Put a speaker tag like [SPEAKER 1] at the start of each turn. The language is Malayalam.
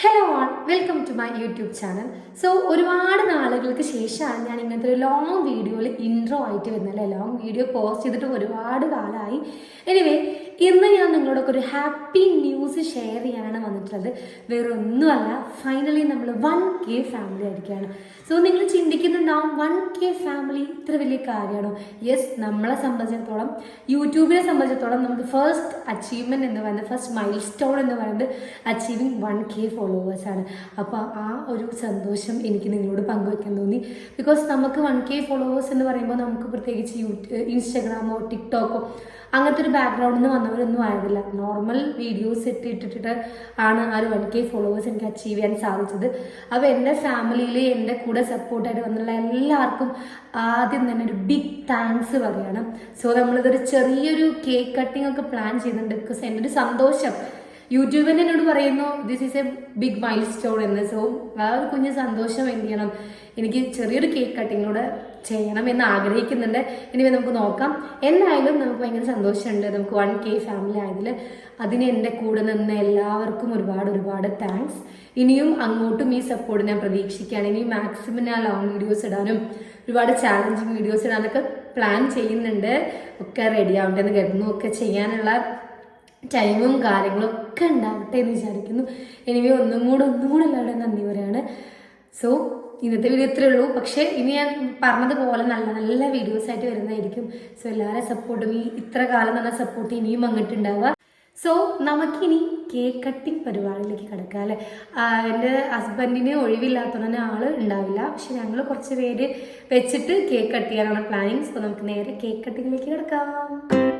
[SPEAKER 1] Hello all welcome to my YouTube channel. So ഒരുപാട് നാളുകൾക്ക് ശേഷമാണ് ഞാൻ ഇങ്ങനത്തെ ഒരു ലോങ് വീഡിയോയിൽ ഇൻട്രോ ആയിട്ട് വരുന്നത്. ലോങ് വീഡിയോ പോസ്റ്റ് ചെയ്തിട്ട് ഒരുപാട് കാലമായി. എനിവേ ഇന്ന് ഞാൻ നിങ്ങളോടൊക്കെ ഒരു ഹാപ്പി ന്യൂസ് ഷെയർ ചെയ്യാനാണ് വന്നിട്ടുള്ളത്. വേറെ ഒന്നുമല്ല, ഫൈനലി നമ്മൾ 1K ഫാമിലി ആയിരിക്കുകയാണ്. സോ നിങ്ങൾ ചിന്തിക്കുന്നുണ്ടാവും 1K ഫാമിലി ഇത്ര വലിയ കാര്യമാണോ? യെസ്, നമ്മളെ സംബന്ധിച്ചിടത്തോളം, യൂട്യൂബിനെ സംബന്ധിച്ചിടത്തോളം നമുക്ക് ഫസ്റ്റ് അച്ചീവ്മെൻറ്റ് എന്ന് പറയുന്നത്, ഫസ്റ്റ് മൈൽ സ്റ്റോൺ എന്ന് പറയുന്നത് അച്ചീവിങ് 1K ഫോളോവേഴ്സാണ്. അപ്പോൾ ആ ഒരു സന്തോഷം എനിക്ക് നിങ്ങളോട് പങ്കുവയ്ക്കാൻ തോന്നി. ബിക്കോസ് നമുക്ക് 1K ഫോളോവേഴ്സ് എന്ന് പറയുമ്പോൾ നമുക്ക് പ്രത്യേകിച്ച് ഇൻസ്റ്റഗ്രാമോ ടിക്ടോക്കോ അങ്ങനത്തെ ഒരു ബാക്ക്ഗ്രൗണ്ടിൽ നിന്ന് വന്നവരൊന്നും ആയിരുന്നില്ല. നോർമൽ വീഡിയോസ് ഇട്ടിട്ട് ആണ് ആ ഒരു 1K ഫോളോവേഴ്സ് എനിക്ക് അച്ചീവ് ചെയ്യാൻ സാധിച്ചത്. അപ്പോൾ എൻ്റെ ഫാമിലിയിൽ എൻ്റെ കൂടെ സപ്പോർട്ടായിട്ട് വന്നുള്ള എല്ലാവർക്കും ആദ്യം തന്നെ ഒരു ബിഗ് താങ്ക്സ് പറയണം. സോ നമ്മളിതൊരു ചെറിയൊരു കേക്ക് കട്ടിംഗ് ഒക്കെ പ്ലാൻ ചെയ്യുന്നുണ്ട്. ബിക്കോസ് എൻ്റെ ഒരു സന്തോഷം യൂട്യൂബിൽ എന്നോട് പറയുന്നു this is a big milestone എന്ന്. സോ ആ ഒരു കുഞ്ഞ് സന്തോഷം എന്ത് ചെയ്യണം, എനിക്ക് ചെറിയൊരു കേക്ക് കട്ടിങ്ങിലൂടെ ചെയ്യണം എന്ന് ആഗ്രഹിക്കുന്നുണ്ട്. ഇനി നമുക്ക് നോക്കാം. എന്തായാലും നമുക്ക് ഭയങ്കര സന്തോഷമുണ്ട് നമുക്ക് 1K ഫാമിലി ആയതിൽ. അതിന് എൻ്റെ കൂടെ നിന്ന് എല്ലാവർക്കും ഒരുപാട് താങ്ക്സ്. ഇനിയും അങ്ങോട്ടും ഈ സപ്പോർട്ട് ഞാൻ പ്രതീക്ഷിക്കുകയാണ്. ഇനിയും മാക്സിമം ഞാൻ ലോങ് വീഡിയോസ് ഇടാനും ഒരുപാട് ചാലഞ്ചിങ് വീഡിയോസ് ഇടാനൊക്കെ പ്ലാൻ ചെയ്യുന്നുണ്ട്. ഒക്കെ റെഡി ആവട്ടെ എന്ന് കരുതുന്നു. ഒക്കെ ചെയ്യാനുള്ള ടൈമും കാര്യങ്ങളും ഒക്കെ ഉണ്ടാവട്ടെ എന്ന് വിചാരിക്കുന്നു. എനിവേ ഒന്നും കൂടെ എല്ലാവരുടെയും നന്ദി പറയാണ്. സോ ഇന്നത്തെ വീഡിയോ ഇത്രയേ ഉള്ളൂ. പക്ഷേ ഇനി ഞാൻ പറഞ്ഞതുപോലെ നല്ല വീഡിയോസ് ആയിട്ട് വരുന്നതായിരിക്കും. സോ എല്ലാവരും സപ്പോർട്ടും ഈ ഇത്ര കാലം നല്ല സപ്പോർട്ട് ഇനിയും അങ്ങോട്ടുണ്ടാവുക. സോ നമുക്കിനി കേക്ക് കട്ടിങ് പരിപാടിയിലേക്ക് കിടക്കാം അല്ലേ. എൻ്റെ ഹസ്ബൻഡിന് ഒഴിവില്ലാത്തതുകൊണ്ട് തന്നെ ആൾ ഉണ്ടാവില്ല. പക്ഷെ ഞങ്ങൾ കുറച്ച് പേര് വെച്ചിട്ട് കേക്ക് കട്ട് ചെയ്യാനാണ് പ്ലാനിങ്. സോ നമുക്ക് നേരെ കേക്ക് കട്ടിങ്ങിലേക്ക് കിടക്കാം.